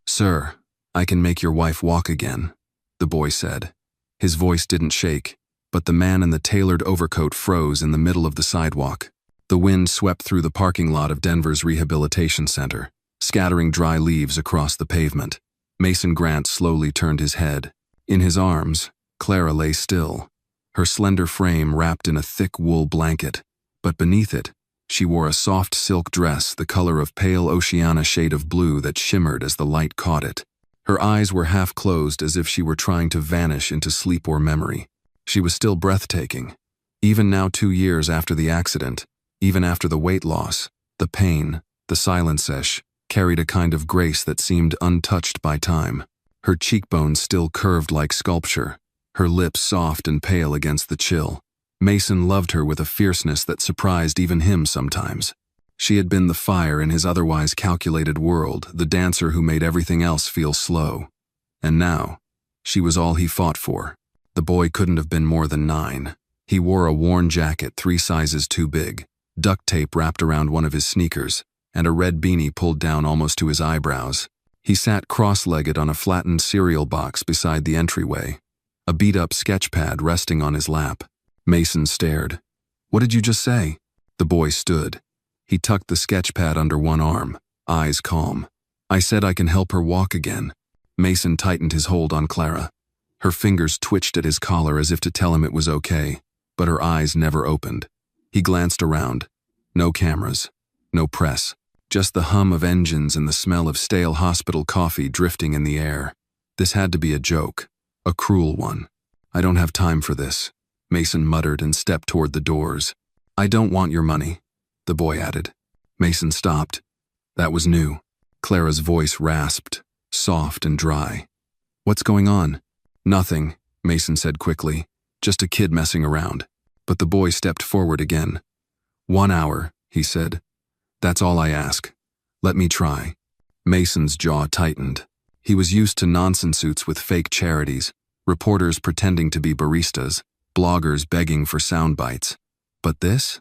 "Sir, I can make your wife walk again," the boy said. His voice didn't shake, but the man in the tailored overcoat froze in the middle of the sidewalk. The wind swept through the parking lot of Denver's rehabilitation center, scattering dry leaves across the pavement. Mason Grant slowly turned his head. In his arms, Clara lay still, her slender frame wrapped in a thick wool blanket, but beneath it, she wore a soft silk dress the color of pale oceana shade of blue that shimmered as the light caught it. Her eyes were half closed as if she were trying to vanish into sleep or memory. She was still breathtaking. Even now 2 years after the accident, even after the weight loss, the pain, the silence carried a kind of grace that seemed untouched by time. Her cheekbones still curved like sculpture, her lips soft and pale against the chill. Mason loved her with a fierceness that surprised even him sometimes. She had been the fire in his otherwise calculated world, the dancer who made everything else feel slow. And now, she was all he fought for. The boy couldn't have been more than 9. He wore a worn jacket 3 sizes too big, duct tape wrapped around one of his sneakers, and a red beanie pulled down almost to his eyebrows. He sat cross-legged on a flattened cereal box beside the entryway, a beat-up sketch pad resting on his lap. Mason stared. "What did you just say?" The boy stood. He tucked the sketch pad under one arm, eyes calm. "I said I can help her walk again." Mason tightened his hold on Clara. Her fingers twitched at his collar as if to tell him it was okay, but her eyes never opened. He glanced around. No cameras, no press, just the hum of engines and the smell of stale hospital coffee drifting in the air. This had to be a joke, a cruel one. "I don't have time for this," Mason muttered and stepped toward the doors. "I don't want your money," the boy added. Mason stopped. That was new. Clara's voice rasped, soft and dry. "What's going on?" "Nothing," Mason said quickly. "Just a kid messing around." But the boy stepped forward again. "1 hour," he said. "That's all I ask. Let me try." Mason's jaw tightened. He was used to nonsense suits with fake charities, reporters pretending to be baristas, bloggers begging for sound bites. But this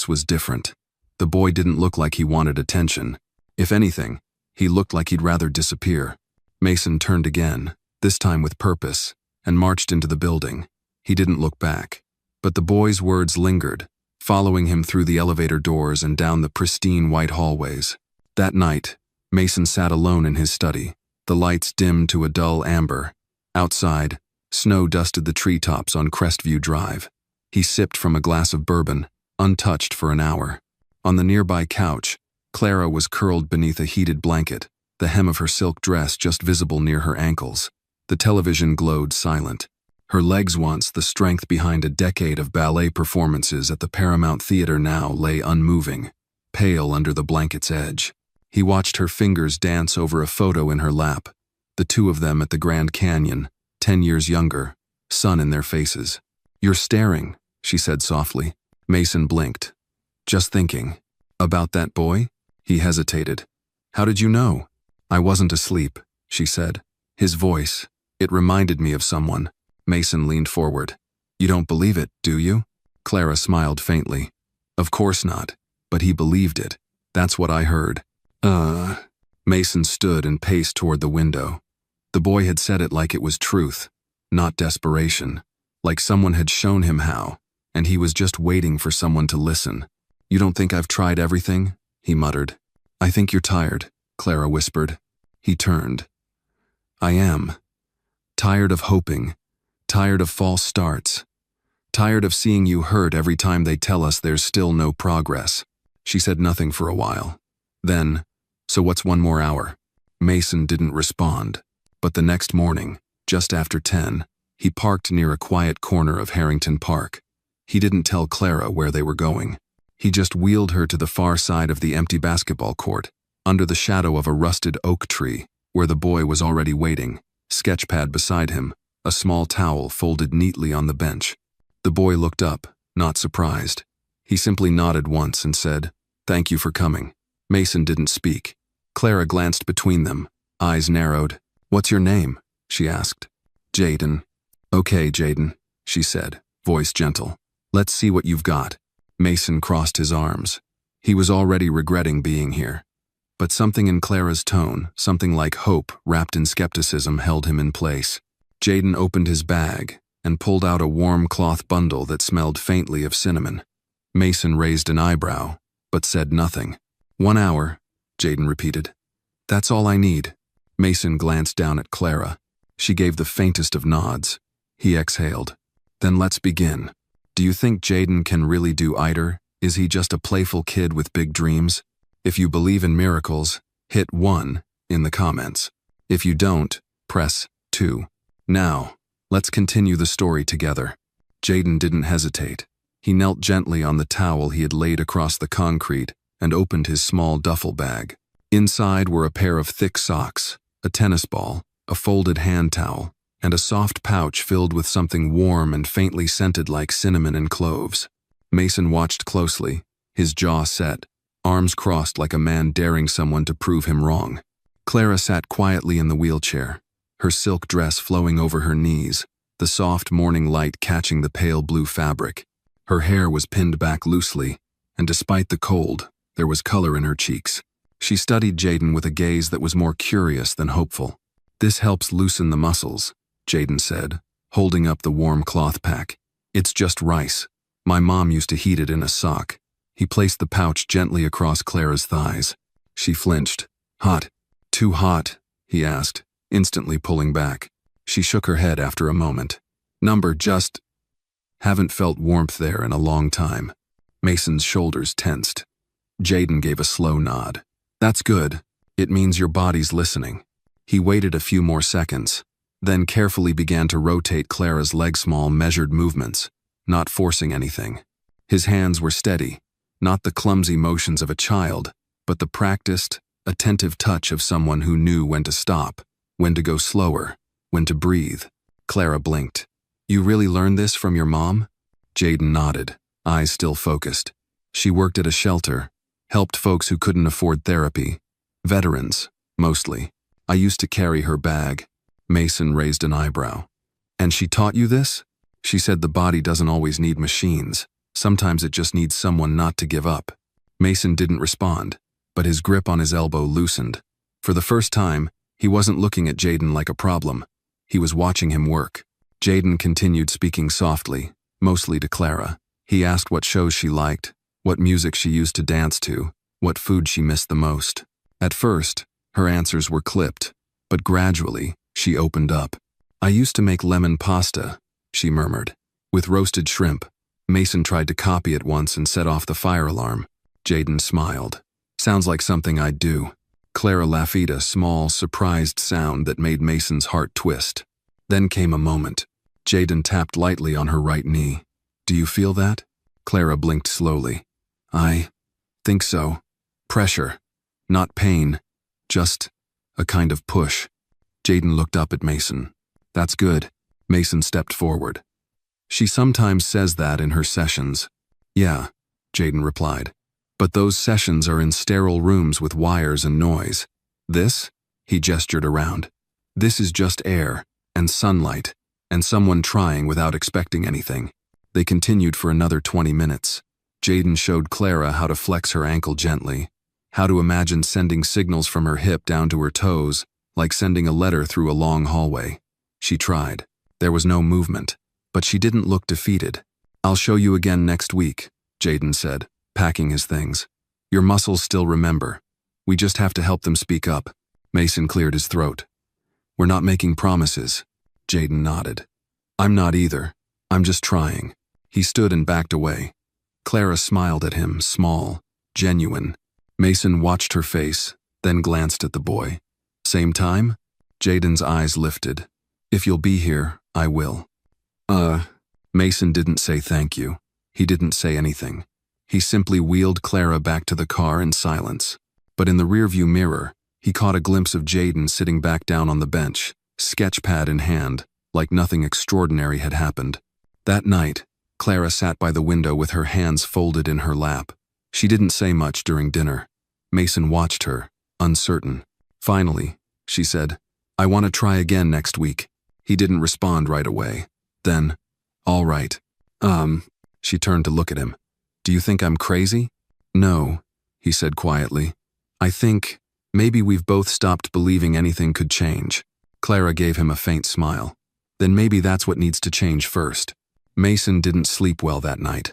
was different. The boy didn't look like he wanted attention. If anything, he looked like he'd rather disappear. Mason turned again, this time with purpose, and marched into the building. He didn't look back. But the boy's words lingered, following him through the elevator doors and down the pristine white hallways. That night, Mason sat alone in his study, the lights dimmed to a dull amber. Outside, snow dusted the treetops on Crestview Drive. He sipped from a glass of bourbon, untouched for an hour. On the nearby couch, Clara was curled beneath a heated blanket, the hem of her silk dress just visible near her ankles. The television glowed silent. Her legs, once the strength behind a decade of ballet performances at the Paramount Theater, now lay unmoving, pale under the blanket's edge. He watched her fingers dance over a photo in her lap, the 2 of them at the Grand Canyon, 10 years younger, sun in their faces. "You're staring," she said softly. Mason blinked. "Just thinking." "About that boy?" He hesitated. "How did you know?" "I wasn't asleep," she said. His voice, it reminded me of someone. Mason leaned forward. "You don't believe it, do you?" Clara smiled faintly. "Of course not, but he believed it. That's what I heard." Mason stood and paced toward the window. The boy had said it like it was truth, not desperation, like someone had shown him how, and he was just waiting for someone to listen. "You don't think I've tried everything?" he muttered. "I think you're tired," Clara whispered. He turned. "I am. Tired of hoping. Tired of false starts. Tired of seeing you hurt every time they tell us there's still no progress." She said nothing for a while. Then, "So what's 1 more hour?" Mason didn't respond. But the next morning, just after 10, he parked near a quiet corner of Harrington Park. He didn't tell Clara where they were going. He just wheeled her to the far side of the empty basketball court, under the shadow of a rusted oak tree, where the boy was already waiting, sketchpad beside him, a small towel folded neatly on the bench. The boy looked up, not surprised. He simply nodded once and said, "Thank you for coming." Mason didn't speak. Clara glanced between them, eyes narrowed. "What's your name?" she asked. "Jaden." "Okay, Jaden," she said, voice gentle. "Let's see what you've got." Mason crossed his arms. He was already regretting being here. But something in Clara's tone, something like hope wrapped in skepticism, held him in place. Jaden opened his bag and pulled out a warm cloth bundle that smelled faintly of cinnamon. Mason raised an eyebrow, but said nothing. 1 hour, Jaden repeated. That's all I need. Mason glanced down at Clara. She gave the faintest of nods. He exhaled. Then let's begin. Do you think Jaden can really do either? Is he just a playful kid with big dreams? If you believe in miracles, hit 1 in the comments. If you don't, press 2. Now, let's continue the story together. Jaden didn't hesitate. He knelt gently on the towel he had laid across the concrete and opened his small duffel bag. Inside were a pair of thick socks, a tennis ball, a folded hand towel, and a soft pouch filled with something warm and faintly scented like cinnamon and cloves. Mason watched closely, his jaw set, arms crossed like a man daring someone to prove him wrong. Clara sat quietly in the wheelchair, her silk dress flowing over her knees, the soft morning light catching the pale blue fabric. Her hair was pinned back loosely, and despite the cold, there was color in her cheeks. She studied Jaden with a gaze that was more curious than hopeful. This helps loosen the muscles, Jaden said, holding up the warm cloth pack. It's just rice. My mom used to heat it in a sock. He placed the pouch gently across Clara's thighs. She flinched. Hot. Too hot? He asked, instantly pulling back. She shook her head after a moment. Just haven't felt warmth there in a long time. Mason's shoulders tensed. Jaden gave a slow nod. That's good. It means your body's listening. He waited a few more seconds, then carefully began to rotate Clara's leg, small, measured movements, not forcing anything. His hands were steady, not the clumsy motions of a child, but the practiced, attentive touch of someone who knew when to stop, when to go slower, when to breathe. Clara blinked. You really learned this from your mom? Jaden nodded, eyes still focused. She worked at a shelter, helped folks who couldn't afford therapy. Veterans, mostly. I used to carry her bag. Mason raised an eyebrow. And she taught you this? She said the body doesn't always need machines. Sometimes it just needs someone not to give up. Mason didn't respond, but his grip on his elbow loosened. For the first time, he wasn't looking at Jaden like a problem. He was watching him work. Jaden continued speaking softly, mostly to Clara. He asked what shows she liked, what music she used to dance to, what food she missed the most. At first, her answers were clipped, but gradually, she opened up. I used to make lemon pasta, she murmured, with roasted shrimp. Mason tried to copy it once and set off the fire alarm. Jaden smiled. Sounds like something I'd do. Clara laughed, a small, surprised sound that made Mason's heart twist. Then came a moment. Jaden tapped lightly on her right knee. Do you feel that? Clara blinked slowly. I think so. Pressure. Not pain. Just a kind of push. Jaden looked up at Mason. That's good. Mason stepped forward. She sometimes says that in her sessions. Yeah, Jaden replied. But those sessions are in sterile rooms with wires and noise. This? He gestured around. This is just air, and sunlight, and someone trying without expecting anything. They continued for another 20 minutes. Jaden showed Clara how to flex her ankle gently, how to imagine sending signals from her hip down to her toes, like sending a letter through a long hallway. She tried. There was no movement, but she didn't look defeated. I'll show you again next week, Jaden said, packing his things. Your muscles still remember. We just have to help them speak up. Mason cleared his throat. We're not making promises. Jaden nodded. I'm not either. I'm just trying. He stood and backed away. Clara smiled at him, small, genuine. Mason watched her face, then glanced at the boy. Same time? Jaden's eyes lifted. If you'll be here, I will. Mason didn't say thank you. He didn't say anything. He simply wheeled Clara back to the car in silence. But in the rearview mirror, he caught a glimpse of Jaden sitting back down on the bench, sketchpad in hand, like nothing extraordinary had happened. That night, Clara sat by the window with her hands folded in her lap. She didn't say much during dinner. Mason watched her, uncertain. Finally, she said, I want to try again next week. He didn't respond right away. Then, all right. She turned to look at him. Do you think I'm crazy? No, he said quietly. I think Maybe we've both stopped believing anything could change. Clara gave him a faint smile. Then maybe that's what needs to change first. Mason didn't sleep well that night.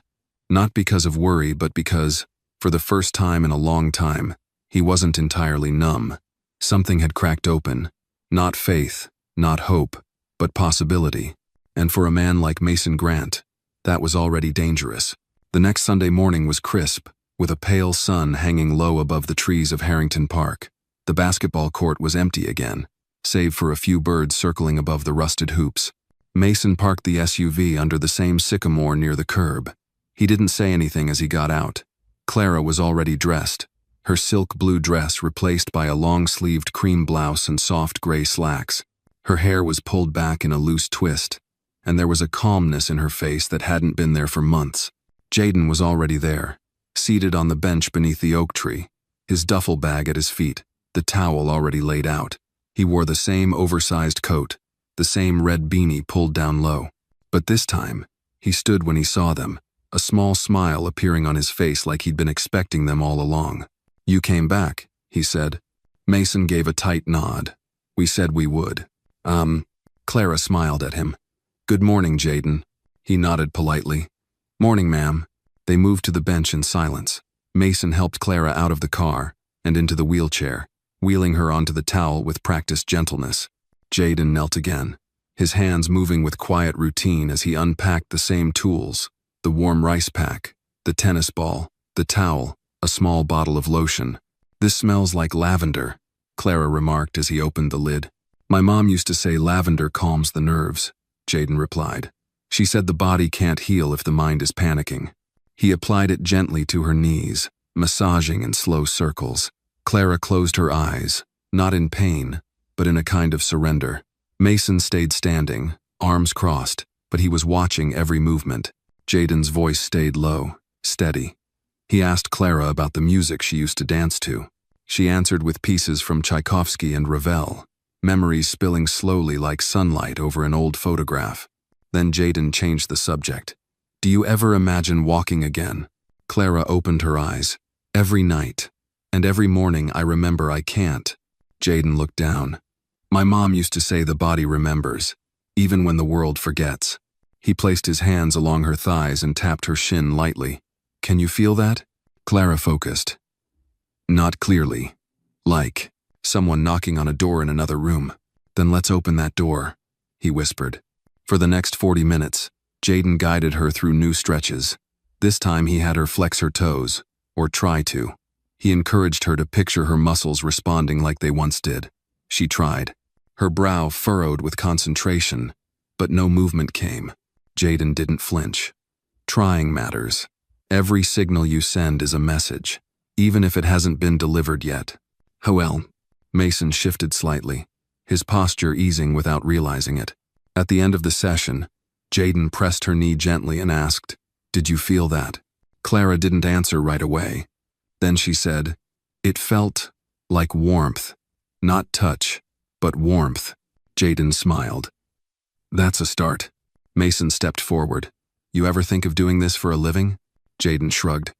Not because of worry, but because, for the first time in a long time, he wasn't entirely numb. Something had cracked open. Not faith, not hope, but possibility. And for a man like Mason Grant, that was already dangerous. The next Sunday morning was crisp, with a pale sun hanging low above the trees of Harrington Park. The basketball court was empty again, save for a few birds circling above the rusted hoops. Mason parked the SUV under the same sycamore near the curb. He didn't say anything as he got out. Clara was already dressed, her silk blue dress replaced by a long-sleeved cream blouse and soft gray slacks. Her hair was pulled back in a loose twist, and there was a calmness in her face that hadn't been there for months. Jaden was already there, seated on the bench beneath the oak tree, his duffel bag at his feet, the towel already laid out. He wore the same oversized coat, the same red beanie pulled down low. But this time, he stood when he saw them, a small smile appearing on his face like he'd been expecting them all along. "You came back," he said. Mason gave a tight nod. "We said we would." Clara smiled at him. "Good morning, Jaden." He nodded politely. "Morning, ma'am." They moved to the bench in silence. Mason helped Clara out of the car and into the wheelchair, wheeling her onto the towel with practiced gentleness. Jaden knelt again, his hands moving with quiet routine as he unpacked the same tools, the warm rice pack, the tennis ball, the towel, a small bottle of lotion. "This smells like lavender," Clara remarked as he opened the lid. "My mom used to say lavender calms the nerves," Jaden replied. "She said the body can't heal if the mind is panicking." He applied it gently to her knees, massaging in slow circles. Clara closed her eyes, not in pain, but in a kind of surrender. Mason stayed standing, arms crossed, but he was watching every movement. Jaden's voice stayed low, steady. He asked Clara about the music she used to dance to. She answered with pieces from Tchaikovsky and Ravel, memories spilling slowly like sunlight over an old photograph. Then Jaden changed the subject. "Do you ever imagine walking again?" Clara opened her eyes. "Every night. And every morning I remember I can't." Jaden looked down. "My mom used to say the body remembers, even when the world forgets." He placed his hands along her thighs and tapped her shin lightly. "Can you feel that?" Clara focused. "Not clearly. Like someone knocking on a door in another room." "Then let's open that door," he whispered. For the next 40 minutes, Jaden guided her through new stretches. This time he had her flex her toes, or try to. He encouraged her to picture her muscles responding like they once did. She tried, her brow furrowed with concentration, but no movement came. Jaden didn't flinch. Trying matters. Every signal you send is a message, even if it hasn't been delivered yet. Well, Mason shifted slightly, his posture easing without realizing it. At the end of the session, Jaden pressed her knee gently and asked, "Did you feel that?" Clara didn't answer right away. Then she said, "It felt like warmth. Not touch, but warmth." Jaden smiled. "That's a start." Mason stepped forward. "You ever think of doing this for a living?" Jaden shrugged.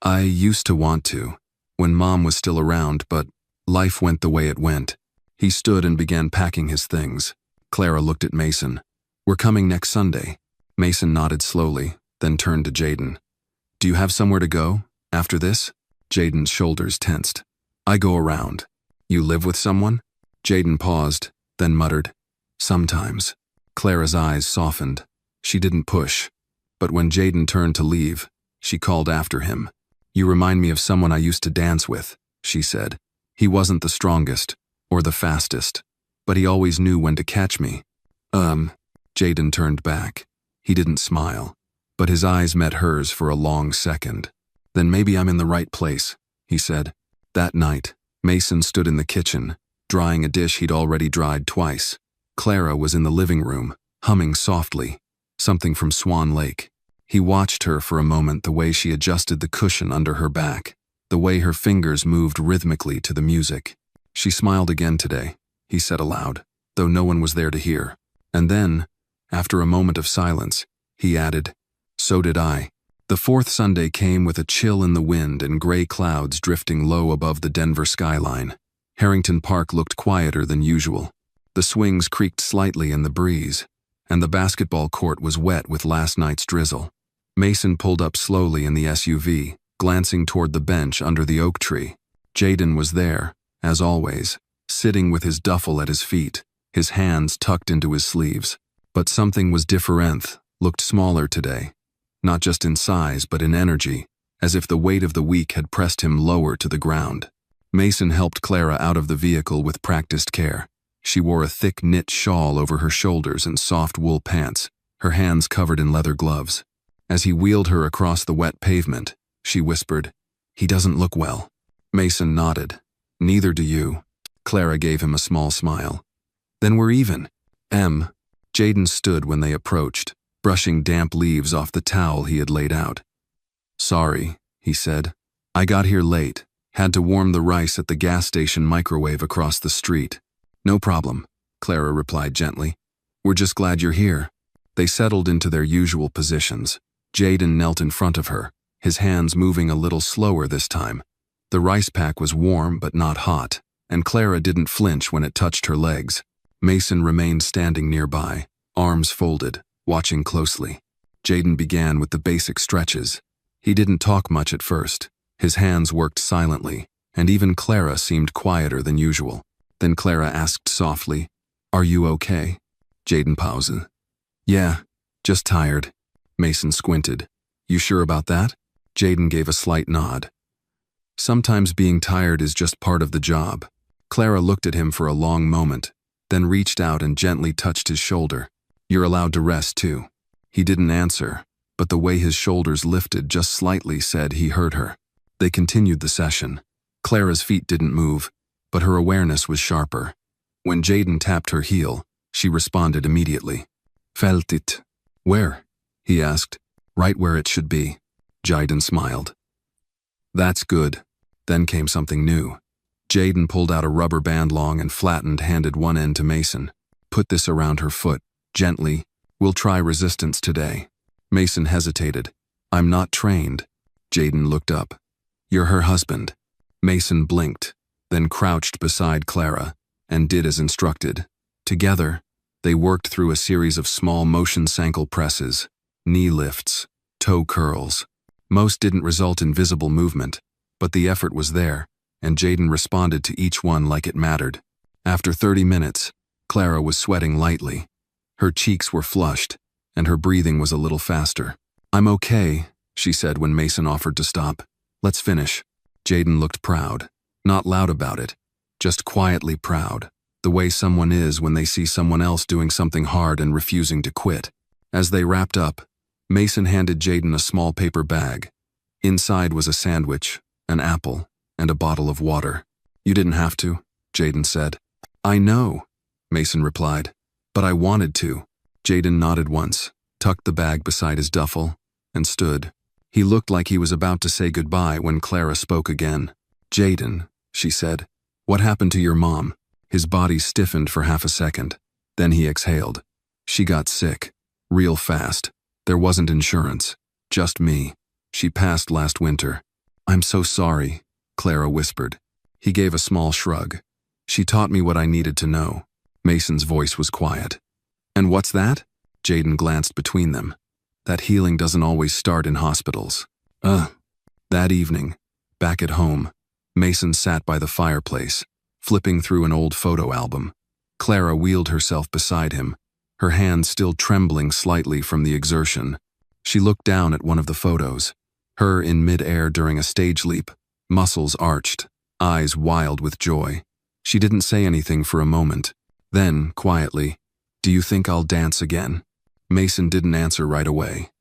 "I used to want to, when Mom was still around, but life went the way it went." He stood and began packing his things. Clara looked at Mason. "We're coming next Sunday." Mason nodded slowly, then turned to Jaden. "Do you have somewhere to go, after this?" Jaden's shoulders tensed. "I go around." "You live with someone?" Jaden paused, then muttered, "Sometimes." Clara's eyes softened. She didn't push. But when Jaden turned to leave, she called after him. "You remind me of someone I used to dance with," she said. "He wasn't the strongest, or the fastest, but he always knew when to catch me." Jaden turned back. He didn't smile, but his eyes met hers for a long second. "Then maybe I'm in the right place," he said. That night, Mason stood in the kitchen, drying a dish he'd already dried twice. Clara was in the living room, humming softly, something from Swan Lake. He watched her for a moment, the way she adjusted the cushion under her back, the way her fingers moved rhythmically to the music. "She smiled again today," he said aloud, though no one was there to hear. And then, after a moment of silence, he added, "So did I." The fourth Sunday came with a chill in the wind and gray clouds drifting low above the Denver skyline. Harrington Park looked quieter than usual. The swings creaked slightly in the breeze, and the basketball court was wet with last night's drizzle. Mason pulled up slowly in the SUV, glancing toward the bench under the oak tree. Jaden was there, as always, sitting with his duffel at his feet, his hands tucked into his sleeves. But something was different, looked smaller today. Not just in size, but in energy, as if the weight of the week had pressed him lower to the ground. Mason helped Clara out of the vehicle with practiced care. She wore a thick knit shawl over her shoulders and soft wool pants, her hands covered in leather gloves. As he wheeled her across the wet pavement, she whispered, "He doesn't look well." Mason nodded. "Neither do you." Clara gave him a small smile. "Then we're even." Jaden stood when they approached, brushing damp leaves off the towel he had laid out. "Sorry," he said. "I got here late. Had to warm the rice at the gas station microwave across the street." "No problem," Clara replied gently. "We're just glad you're here." They settled into their usual positions. Jaden knelt in front of her, his hands moving a little slower this time. The rice pack was warm but not hot, and Clara didn't flinch when it touched her legs. Mason remained standing nearby, arms folded, watching closely. Jaden began with the basic stretches. He didn't talk much at first. His hands worked silently, and even Clara seemed quieter than usual. Then Clara asked softly, "Are you okay?" Jaden paused. "Yeah, just tired." Mason squinted. "You sure about that?" Jaden gave a slight nod. "Sometimes being tired is just part of the job." Clara looked at him for a long moment, then reached out and gently touched his shoulder. "You're allowed to rest too." He didn't answer, but the way his shoulders lifted just slightly said he heard her. They continued the session. Clara's feet didn't move, but her awareness was sharper. When Jaden tapped her heel, she responded immediately. "Felt it." "Where?" he asked. "Right where it should be." Jaden smiled. "That's good." Then came something new. Jaden pulled out a rubber band long and flattened, handed one end to Mason. "Put this around her foot, gently. We'll try resistance today." Mason hesitated. "I'm not trained." Jaden looked up. "You're her husband." Mason blinked, then crouched beside Clara, and did as instructed. Together, they worked through a series of small motion ankle presses, knee lifts, toe curls. Most didn't result in visible movement, but the effort was there, and Jaden responded to each one like it mattered. After 30 minutes, Clara was sweating lightly. Her cheeks were flushed, and her breathing was a little faster. "I'm okay," she said when Mason offered to stop. "Let's finish." Jaden looked proud. Not loud about it, just quietly proud, the way someone is when they see someone else doing something hard and refusing to quit. As they wrapped up, Mason handed Jaden a small paper bag. Inside was a sandwich, an apple, and a bottle of water. "You didn't have to," Jaden said. "I know," Mason replied, "but I wanted to." Jaden nodded once, tucked the bag beside his duffel, and stood. He looked like he was about to say goodbye when Clara spoke again. "Jaden," she said, "what happened to your mom?" His body stiffened for half a second. Then he exhaled. "She got sick. Real fast. There wasn't insurance. Just me. She passed last winter." "I'm so sorry," Clara whispered. He gave a small shrug. "She taught me what I needed to know." Mason's voice was quiet. "And what's that?" Jaden glanced between them. "That healing doesn't always start in hospitals." That evening, back at home, Mason sat by the fireplace, flipping through an old photo album. Clara wheeled herself beside him, her hands still trembling slightly from the exertion. She looked down at one of the photos, her in mid-air during a stage leap, muscles arched, eyes wild with joy. She didn't say anything for a moment. Then, quietly, "Do you think I'll dance again?" Mason didn't answer right away.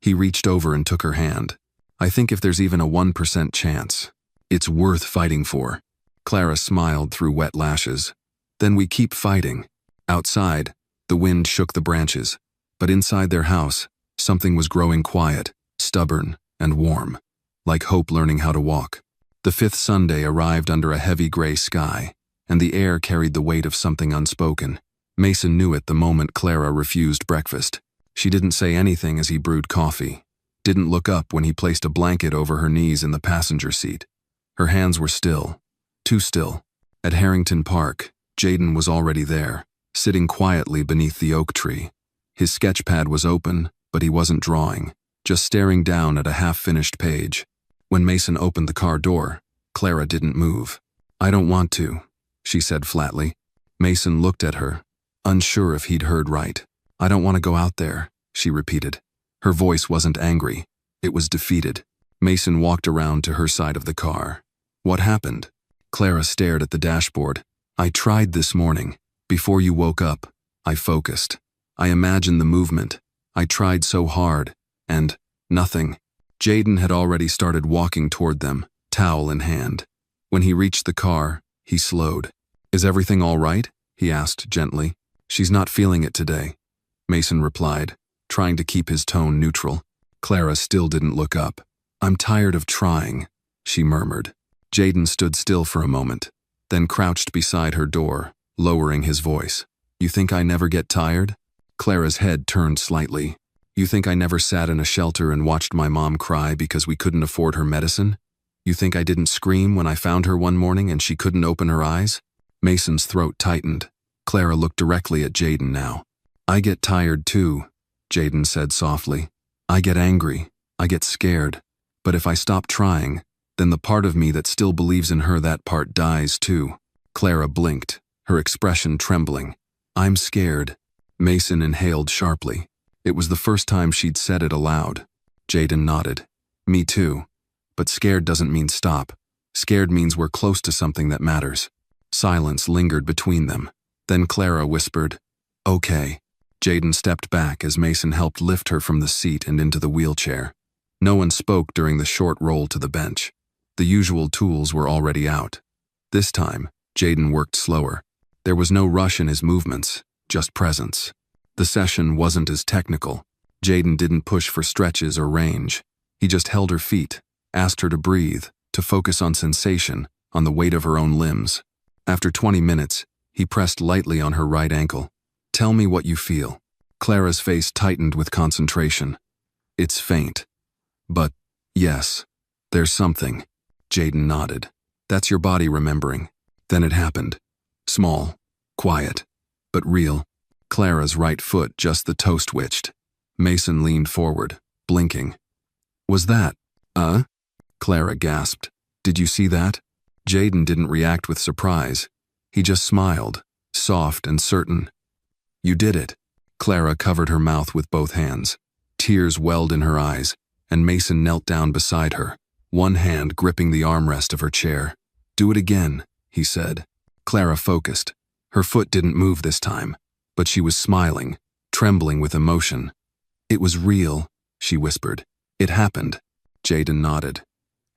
He reached over and took her hand. "I think if there's even a 1% chance, it's worth fighting for." Clara smiled through wet lashes. "Then we keep fighting." Outside, the wind shook the branches, but inside their house, something was growing quiet, stubborn, and warm, like hope learning how to walk. The 5th Sunday arrived under a heavy gray sky, and the air carried the weight of something unspoken. Mason knew it the moment Clara refused breakfast. She didn't say anything as he brewed coffee, didn't look up when he placed a blanket over her knees in the passenger seat. Her hands were still, too still. At Harrington Park, Jaden was already there, sitting quietly beneath the oak tree. His sketch pad was open, but he wasn't drawing, just staring down at a half-finished page. When Mason opened the car door, Clara didn't move. "I don't want to," she said flatly. Mason looked at her, unsure if he'd heard right. "I don't want to go out there," she repeated. Her voice wasn't angry. It was defeated. Mason walked around to her side of the car. "What happened?" Clara stared at the dashboard. "I tried this morning. Before you woke up, I focused. I imagined the movement. I tried so hard. And nothing." Jaden had already started walking toward them, towel in hand. When he reached the car, he slowed. "Is everything all right?" he asked gently. "She's not feeling it today," Mason replied, trying to keep his tone neutral. Clara still didn't look up. "I'm tired of trying," she murmured. Jaden stood still for a moment, then crouched beside her door, lowering his voice. "You think I never get tired?" Clara's head turned slightly. "You think I never sat in a shelter and watched my mom cry because we couldn't afford her medicine? You think I didn't scream when I found her one morning and she couldn't open her eyes?" Mason's throat tightened. Clara looked directly at Jaden now. "I get tired too," Jaden said softly. "I get angry. I get scared. But if I stop trying, then the part of me that still believes in her, that part dies too." Clara blinked, her expression trembling. "I'm scared." Mason inhaled sharply. It was the first time she'd said it aloud. Jaden nodded. "Me too. But scared doesn't mean stop. Scared means we're close to something that matters." Silence lingered between them. Then Clara whispered, "Okay." Jaden stepped back as Mason helped lift her from the seat and into the wheelchair. No one spoke during the short roll to the bench. The usual tools were already out. This time, Jaden worked slower. There was no rush in his movements, just presence. The session wasn't as technical. Jaden didn't push for stretches or range. He just held her feet, asked her to breathe, to focus on sensation, on the weight of her own limbs. After 20 minutes, he pressed lightly on her right ankle. "Tell me what you feel." Clara's face tightened with concentration. "It's faint. But, yes, there's something." Jaden nodded. "That's your body remembering." Then it happened. Small, quiet, but real. Clara's right foot just the toe twitched. Mason leaned forward, blinking. "Was that, Clara gasped. "Did you see that?" Jaden didn't react with surprise. He just smiled, soft and certain. "You did it." Clara covered her mouth with both hands. Tears welled in her eyes, and Mason knelt down beside her, one hand gripping the armrest of her chair. "Do it again," he said. Clara focused. Her foot didn't move this time, but she was smiling, trembling with emotion. "It was real," she whispered. "It happened." Jaden nodded.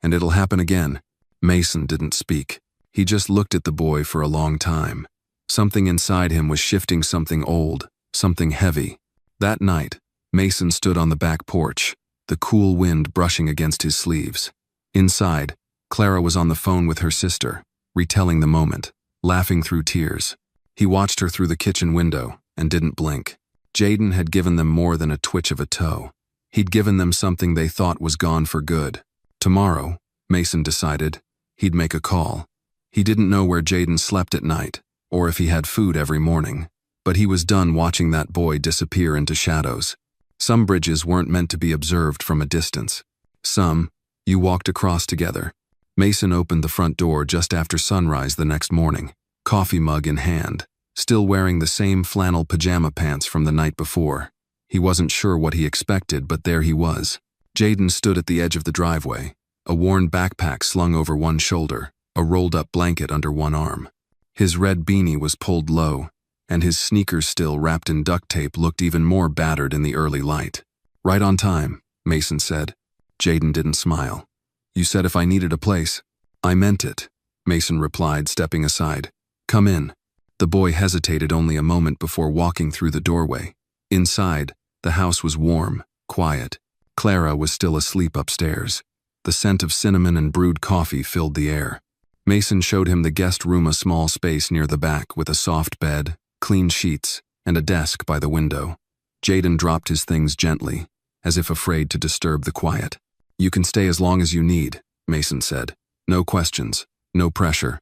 "And it'll happen again." Mason didn't speak. He just looked at the boy for a long time. Something inside him was shifting, something old, something heavy. That night, Mason stood on the back porch, the cool wind brushing against his sleeves. Inside, Clara was on the phone with her sister, retelling the moment, laughing through tears. He watched her through the kitchen window and didn't blink. Jaden had given them more than a twitch of a toe. He'd given them something they thought was gone for good. Tomorrow, Mason decided, he'd make a call. He didn't know where Jaden slept at night, or if he had food every morning, but he was done watching that boy disappear into shadows. Some bridges weren't meant to be observed from a distance. Some, you walked across together. Mason opened the front door just after sunrise the next morning, coffee mug in hand, still wearing the same flannel pajama pants from the night before. He wasn't sure what he expected, but there he was. Jaden stood at the edge of the driveway, a worn backpack slung over one shoulder, a rolled-up blanket under one arm. His red beanie was pulled low, and his sneakers, still wrapped in duct tape, looked even more battered in the early light. "Right on time," Mason said. Jaden didn't smile. "You said if I needed a place." "I meant it," Mason replied, stepping aside. "Come in." The boy hesitated only a moment before walking through the doorway. Inside, the house was warm, quiet. Clara was still asleep upstairs. The scent of cinnamon and brewed coffee filled the air. Mason showed him the guest room, a small space near the back with a soft bed, clean sheets, and a desk by the window. Jaden dropped his things gently, as if afraid to disturb the quiet. "You can stay as long as you need," Mason said. "No questions, no pressure."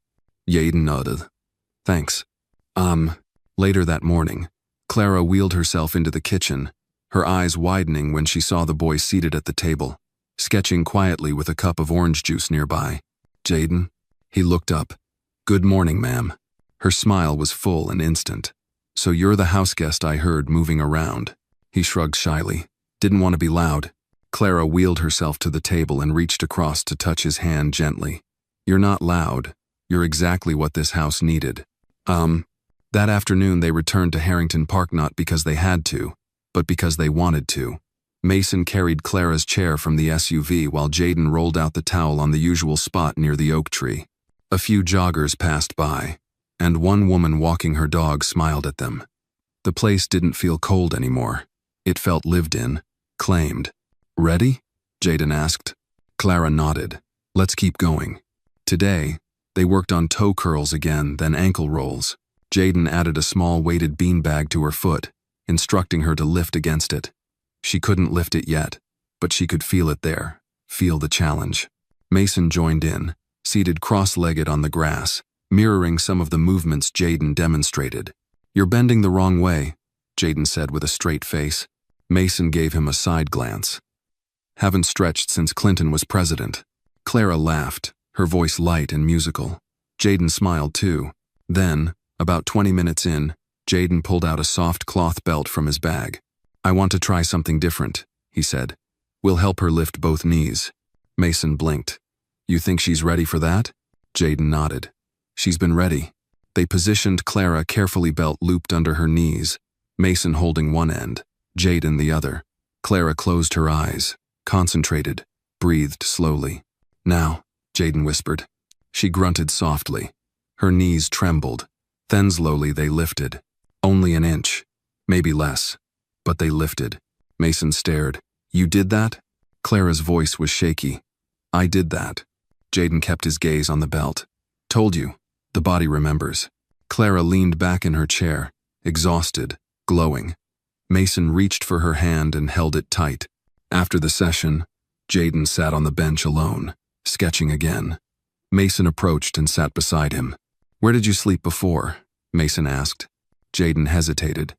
Jaden nodded. Thanks. Later that morning, Clara wheeled herself into the kitchen, her eyes widening when she saw the boy seated at the table, sketching quietly with a cup of orange juice nearby. Jaden? He looked up. Good morning, ma'am. Her smile was full and instant. So you're the houseguest I heard moving around. He shrugged shyly. Didn't want to be loud. Clara wheeled herself to the table and reached across to touch his hand gently. You're not loud. You're exactly what this house needed. That afternoon they returned to Harrington Park not because they had to, but because they wanted to. Mason carried Clara's chair from the SUV while Jaden rolled out the towel on the usual spot near the oak tree. A few joggers passed by, and one woman walking her dog smiled at them. The place didn't feel cold anymore. It felt lived in, claimed. Ready? Jaden asked. Clara nodded. Let's keep going. Today, they worked on toe curls again, then ankle rolls. Jaden added a small weighted beanbag to her foot, instructing her to lift against it. She couldn't lift it yet, but she could feel it there, feel the challenge. Mason joined in, seated cross-legged on the grass, mirroring some of the movements Jaden demonstrated. You're bending the wrong way, Jaden said with a straight face. Mason gave him a side glance. Haven't stretched since Clinton was president. Clara laughed, her voice light and musical. Jaden smiled too. Then, about 20 minutes in, Jaden pulled out a soft cloth belt from his bag. I want to try something different, he said. We'll help her lift both knees. Mason blinked. You think she's ready for that? Jaden nodded. She's been ready. They positioned Clara carefully belt looped under her knees, Mason holding one end, Jaden the other. Clara closed her eyes, concentrated, breathed slowly. Now, Jaden whispered. She grunted softly. Her knees trembled. Then slowly they lifted. Only an inch, maybe less. But they lifted. Mason stared. You did that? Clara's voice was shaky. I did that. Jaden kept his gaze on the belt. Told you, the body remembers. Clara leaned back in her chair, exhausted, glowing. Mason reached for her hand and held it tight. After the session, Jaden sat on the bench alone, sketching again. Mason approached and sat beside him. Where did you sleep before? Mason asked. Jaden hesitated.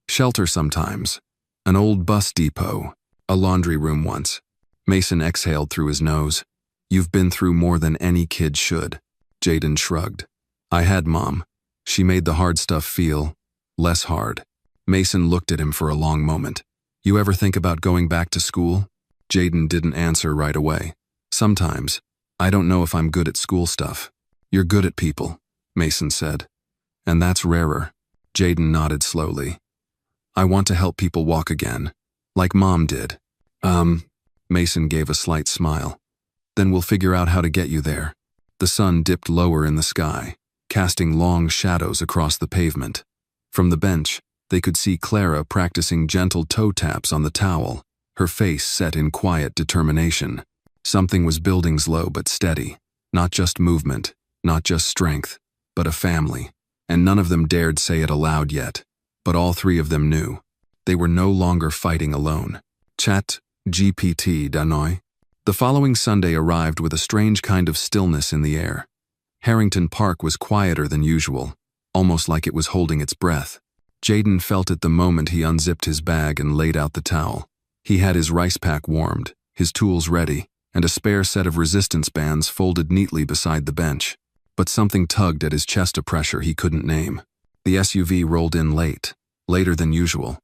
Shelter sometimes. An old bus depot. A laundry room once. Mason exhaled through his nose. You've been through more than any kid should. Jaden shrugged. I had Mom. She made the hard stuff feel less hard. Mason looked at him for a long moment. You ever think about going back to school? Jaden didn't answer right away. Sometimes. I don't know if I'm good at school stuff. You're good at people, Mason said. And that's rarer. Jaden nodded slowly. I want to help people walk again, like Mom did. Mason gave a slight smile. Then we'll figure out how to get you there. The sun dipped lower in the sky, casting long shadows across the pavement. From the bench, they could see Clara practicing gentle toe taps on the towel, her face set in quiet determination. Something was building slow but steady, not just movement, not just strength, but a family. And none of them dared say it aloud yet, but all three of them knew. They were no longer fighting alone. Chat GPT Danoi. The following Sunday arrived with a strange kind of stillness in the air. Harrington Park was quieter than usual, almost like it was holding its breath. Jaden felt it the moment he unzipped his bag and laid out the towel. He had his rice pack warmed, his tools ready, and a spare set of resistance bands folded neatly beside the bench. But something tugged at his chest, a pressure he couldn't name. The SUV rolled in late, later than usual.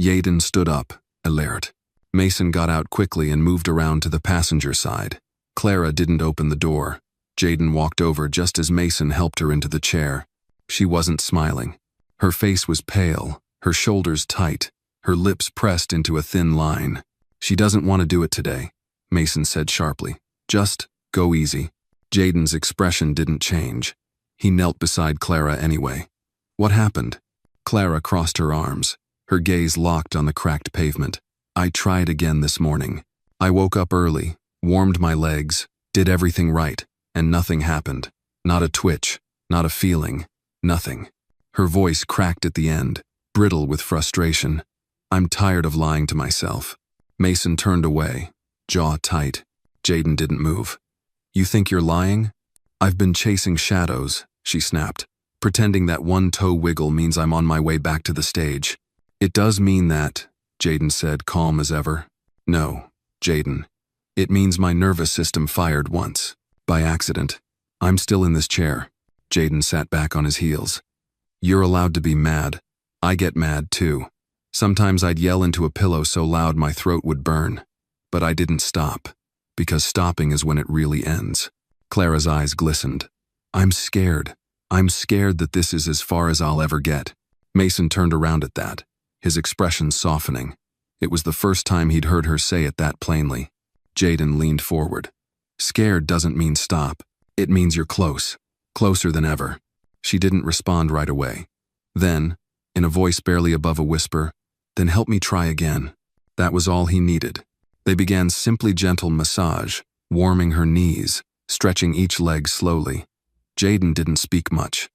Jaden stood up, alert. Mason got out quickly and moved around to the passenger side. Clara didn't open the door. Jaden walked over just as Mason helped her into the chair. She wasn't smiling. Her face was pale, her shoulders tight, her lips pressed into a thin line. She doesn't want to do it today, Mason said sharply. Just go easy. Jaden's expression didn't change. He knelt beside Clara anyway. What happened? Clara crossed her arms, her gaze locked on the cracked pavement. I tried again this morning. I woke up early, warmed my legs, did everything right, and nothing happened. Not a twitch, not a feeling, nothing. Her voice cracked at the end, brittle with frustration. I'm tired of lying to myself. Mason turned away, jaw tight. Jaden didn't move. You think you're lying? I've been chasing shadows, she snapped, pretending that one toe wiggle means I'm on my way back to the stage. It does mean that, Jaden said, calm as ever. No, Jaden. It means my nervous system fired once. By accident. I'm still in this chair. Jaden sat back on his heels. You're allowed to be mad. I get mad too. Sometimes I'd yell into a pillow so loud my throat would burn. But I didn't stop. Because stopping is when it really ends. Clara's eyes glistened. I'm scared. I'm scared that this is as far as I'll ever get. Mason turned around at that, his expression softening. It was the first time he'd heard her say it that plainly. Jaden leaned forward. Scared doesn't mean stop. It means you're close. Closer than ever. She didn't respond right away. Then, in a voice barely above a whisper, then help me try again. That was all he needed. They began simply gentle massage, warming her knees, stretching each leg slowly. Jaden didn't speak much.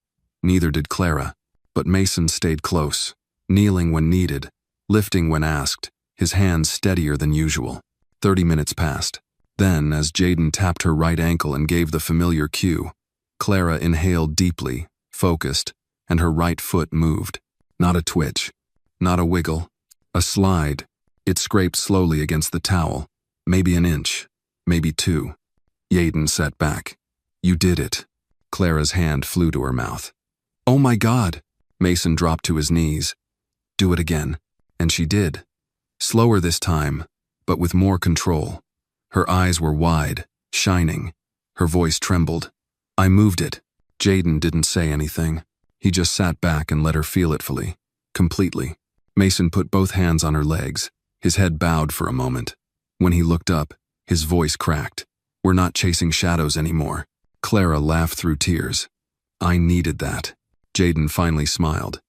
Neither did Clara. But Mason stayed close, kneeling when needed, lifting when asked, his hands steadier than usual. 30 minutes passed. Then, as Jaden tapped her right ankle and gave the familiar cue, Clara inhaled deeply, focused, and her right foot moved. Not a twitch. Not a wiggle. A slide. It scraped slowly against the towel. Maybe an inch. Maybe 2. Jaden sat back. You did it. Clara's hand flew to her mouth. Oh my God! Mason dropped to his knees. Do it again. And she did. Slower this time, but with more control. Her eyes were wide, shining. Her voice trembled. I moved it. Jaden didn't say anything. He just sat back and let her feel it fully, completely. Mason put both hands on her legs, his head bowed for a moment. When he looked up, his voice cracked. We're not chasing shadows anymore. Clara laughed through tears. I needed that. Jaden finally smiled.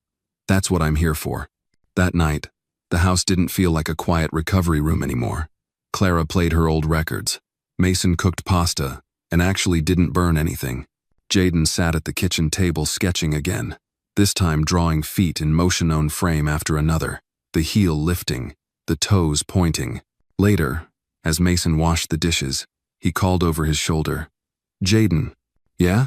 That's what I'm here for. That night, the house didn't feel like a quiet recovery room anymore. Clara played her old records. Mason cooked pasta and actually didn't burn anything. Jaden sat at the kitchen table sketching again, this time drawing feet in motion-on frame after another, the heel lifting, the toes pointing. Later, as Mason washed the dishes, he called over his shoulder. Jaden, yeah?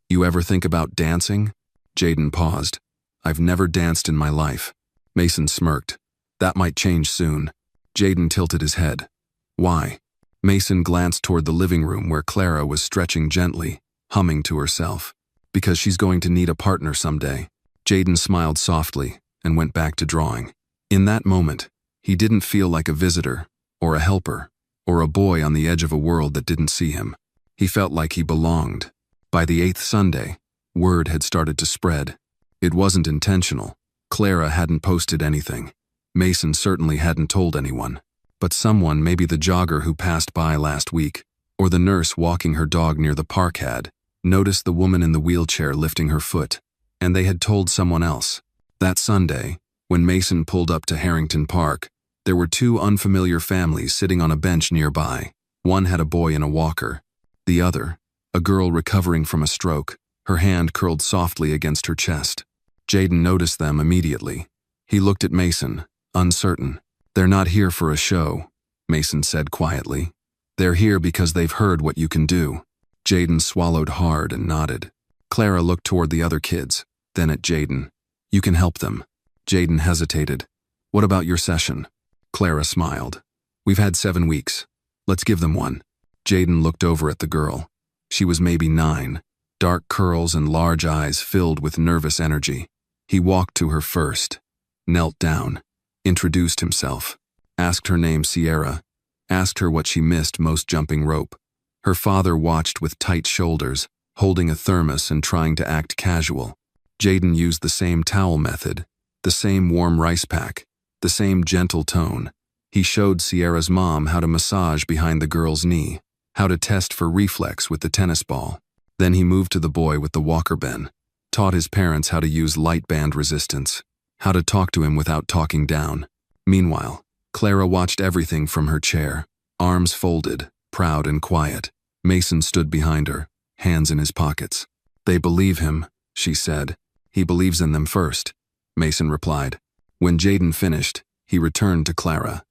You ever think about dancing? Jaden paused. I've never danced in my life. Mason smirked. That might change soon. Jaden tilted his head. Why? Mason glanced toward the living room where Clara was stretching gently, humming to herself. Because she's going to need a partner someday. Jaden smiled softly and went back to drawing. In that moment, he didn't feel like a visitor, or a helper, or a boy on the edge of a world that didn't see him. He felt like he belonged. By the 8th Sunday, word had started to spread. It wasn't intentional. Clara hadn't posted anything. Mason certainly hadn't told anyone. But someone, maybe the jogger who passed by last week, or the nurse walking her dog near the park had, noticed the woman in the wheelchair lifting her foot, and they had told someone else. That Sunday, when Mason pulled up to Harrington Park, there were 2 unfamiliar families sitting on a bench nearby. One had a boy in a walker. The other, a girl recovering from a stroke, her hand curled softly against her chest. Jaden noticed them immediately. He looked at Mason, uncertain. They're not here for a show, Mason said quietly. They're here because they've heard what you can do. Jaden swallowed hard and nodded. Clara looked toward the other kids, then at Jaden. You can help them. Jaden hesitated. What about your session? Clara smiled. We've had 7 weeks. Let's give them one. Jaden looked over at the girl. She was maybe 9, dark curls and large eyes filled with nervous energy. He walked to her first, knelt down, introduced himself, asked her name Sierra, asked her what she missed most jumping rope. Her father watched with tight shoulders, holding a thermos and trying to act casual. Jaden used the same towel method, the same warm rice pack, the same gentle tone. He showed Sierra's mom how to massage behind the girl's knee, how to test for reflex with the tennis ball. Then he moved to the boy with the walker Ben, taught his parents how to use light band resistance, how to talk to him without talking down. Meanwhile, Clara watched everything from her chair, arms folded, proud and quiet. Mason stood behind her, hands in his pockets. They believe him, she said. He believes in them first, Mason replied. When Jaden finished, he returned to Clara.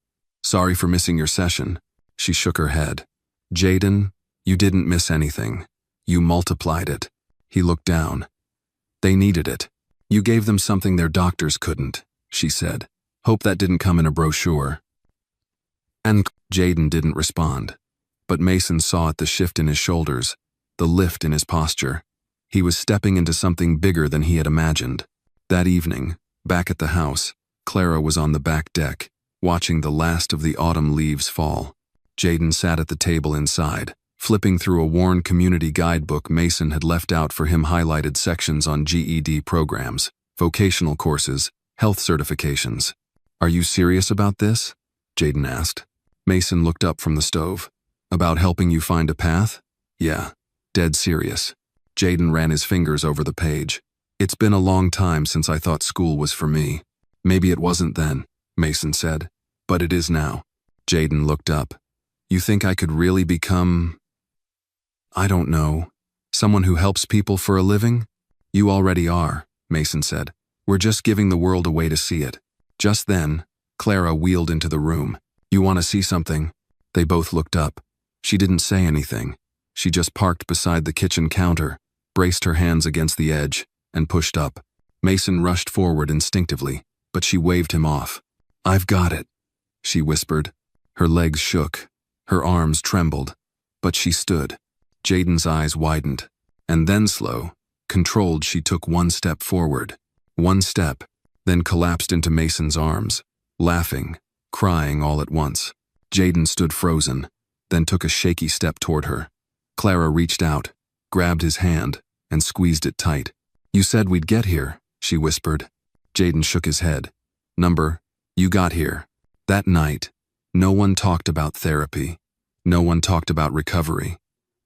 Sorry for missing your session. She shook her head. Jaden, you didn't miss anything. You multiplied it. He looked down. They needed it. You gave them something their doctors couldn't, she said. Hope that didn't come in a brochure. And Jaden didn't respond. But Mason saw it, the shift in his shoulders, the lift in his posture. He was stepping into something bigger than he had imagined. That evening, back at the house, Clara was on the back deck, watching the last of the autumn leaves fall. Jaden sat at the table inside, flipping through a worn community guidebook Mason had left out for him, highlighted sections on GED programs, vocational courses, health certifications. Are you serious about this? Jaden asked. Mason looked up from the stove. About helping you find a path? Yeah, dead serious. Jaden ran his fingers over the page. It's been a long time since I thought school was for me. Maybe it wasn't then, Mason said, but it is now. Jaden looked up. You think I could really become, I don't know, someone who helps people for a living? You already are, Mason said. We're just giving the world a way to see it. Just then, Clara wheeled into the room. You want to see something? They both looked up. She didn't say anything. She just parked beside the kitchen counter, braced her hands against the edge, and pushed up. Mason rushed forward instinctively, but she waved him off. I've got it, she whispered. Her legs shook. Her arms trembled, but she stood. Jaden's eyes widened, and then slow, controlled, she took one step forward. One step, then collapsed into Mason's arms, laughing, crying all at once. Jaden stood frozen, then took a shaky step toward her. Clara reached out, grabbed his hand, and squeezed it tight. You said we'd get here, she whispered. Jaden shook his head. You got here. That night, no one talked about therapy. No one talked about recovery.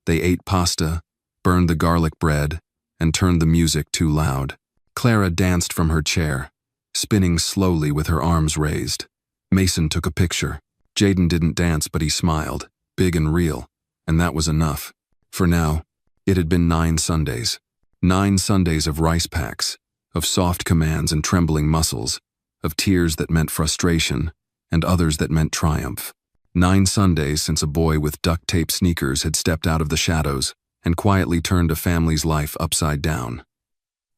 They ate pasta, burned the garlic bread, and turned the music too loud. Clara danced from her chair, spinning slowly with her arms raised. Mason took a picture. Jaden didn't dance, but he smiled, big and real, and that was enough. For now, it had been 9 Sundays. 9 Sundays of rice packs, of soft commands and trembling muscles, of tears that meant frustration, and others that meant triumph. 9 Sundays since a boy with duct tape sneakers had stepped out of the shadows and quietly turned a family's life upside down.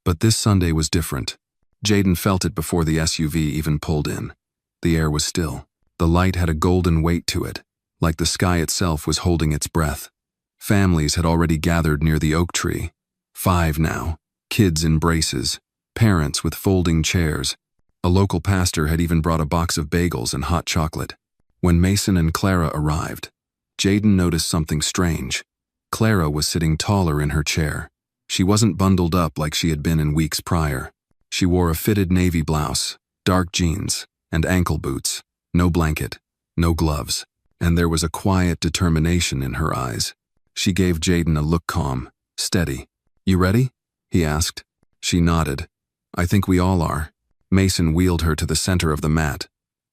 But this Sunday was different. Jaden felt it before the SUV even pulled in. The air was still. The light had a golden weight to it, like the sky itself was holding its breath. Families had already gathered near the oak tree. 5 now, kids in braces, parents with folding chairs. A local pastor had even brought a box of bagels and hot chocolate. When Mason and Clara arrived, Jaden noticed something strange. Clara was sitting taller in her chair. She wasn't bundled up like she had been in weeks prior. She wore a fitted navy blouse, dark jeans, and ankle boots. No blanket, no gloves, and there was a quiet determination in her eyes. She gave Jaden a look, calm, steady. You ready? He asked. She nodded. I think we all are. Mason wheeled her to the center of the mat.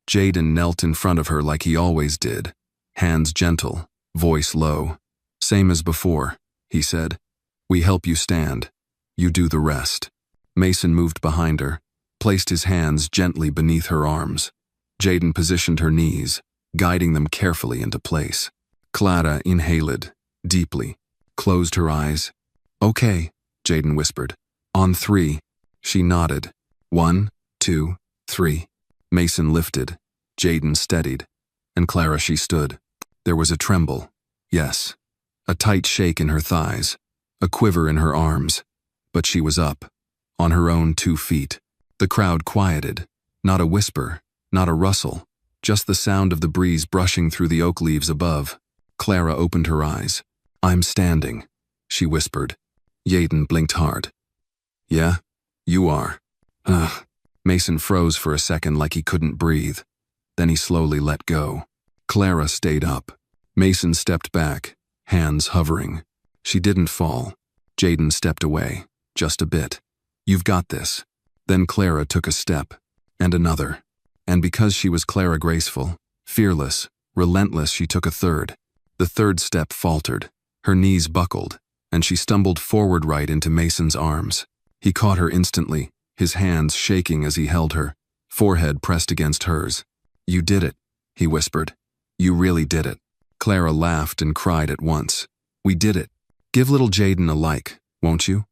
Jaden knelt in front of her like he always did, hands gentle, voice low. Same as before, he said. We help you stand. You do the rest. Mason moved behind her, placed his hands gently beneath her arms. Jaden positioned her knees, guiding them carefully into place. Clara inhaled, deeply, closed her eyes. Okay, Jaden whispered. On 3. She nodded. 1, 2, 3. Mason lifted. Jaden steadied. And Clara, she stood. There was a tremble. Yes. A tight shake in her thighs. A quiver in her arms. But she was up, on her own 2 feet. The crowd quieted. Not a whisper, not a rustle, just the sound of the breeze brushing through the oak leaves above. Clara opened her eyes. I'm standing, she whispered. Jaden blinked hard. Yeah, you are. Ugh. Mason froze for a second like he couldn't breathe. Then he slowly let go. Clara stayed up. Mason stepped back, hands hovering. She didn't fall. Jaden stepped away, just a bit. You've got this. Then Clara took a step, and another. And because she was Clara, graceful, fearless, relentless, she took a third. The third step faltered. Her knees buckled, and she stumbled forward right into Mason's arms. He caught her instantly, his hands shaking as he held her, forehead pressed against hers. You did it, he whispered. You really did it. Clara laughed and cried at once. We did it. Give little Jaden a like, won't you?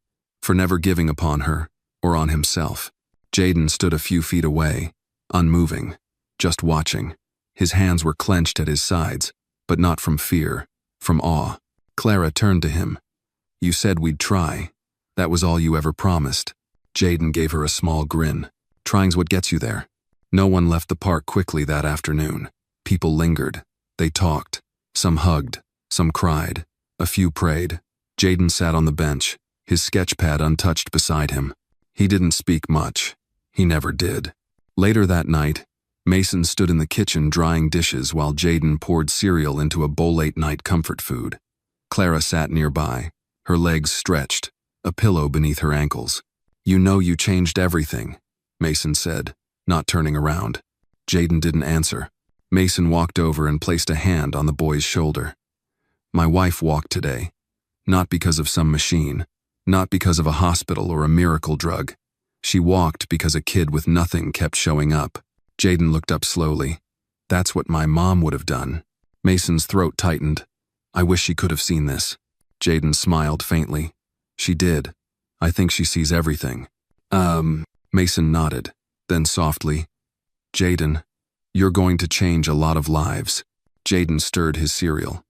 for never giving upon her, or on himself. Jaden stood a few feet away, unmoving, just watching. His hands were clenched at his sides, but not from fear, from awe. Clara turned to him. "You said we'd try. That was all you ever promised." Jaden gave her a small grin. "Trying's what gets you there." No one left the park quickly that afternoon. People lingered. They talked. Some hugged. Some cried. A few prayed. Jaden sat on the bench, his sketchpad untouched beside him. He didn't speak much. He never did. Later that night, Mason stood in the kitchen drying dishes while Jaden poured cereal into a bowl late-night comfort food. Clara sat nearby, her legs stretched, a pillow beneath her ankles. "You know you changed everything," Mason said, not turning around. Jaden didn't answer. Mason walked over and placed a hand on the boy's shoulder. "My wife walked today. Not because of some machine, not because of a hospital or a miracle drug. She walked because a kid with nothing kept showing up." Jaden looked up slowly. "That's what my mom would have done." Mason's throat tightened. "I wish she could have seen this." Jaden smiled faintly. "She did. I think she sees everything." Mason nodded. Then softly, "Jaden, you're going to change a lot of lives." Jaden stirred his cereal.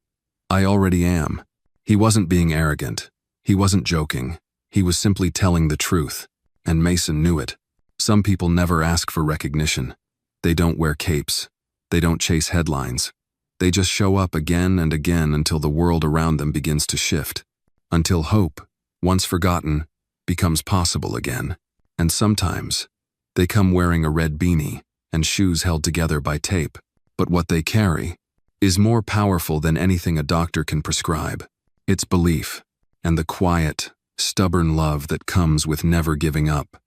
"I already am." He wasn't being arrogant. He wasn't joking. He was simply telling the truth. And Mason knew it. Some people never ask for recognition. They don't wear capes. They don't chase headlines. They just show up again and again until the world around them begins to shift. Until hope, once forgotten, becomes possible again. And sometimes, they come wearing a red beanie and shoes held together by tape. But what they carry is more powerful than anything a doctor can prescribe. It's belief, and the quiet, stubborn love that comes with never giving up.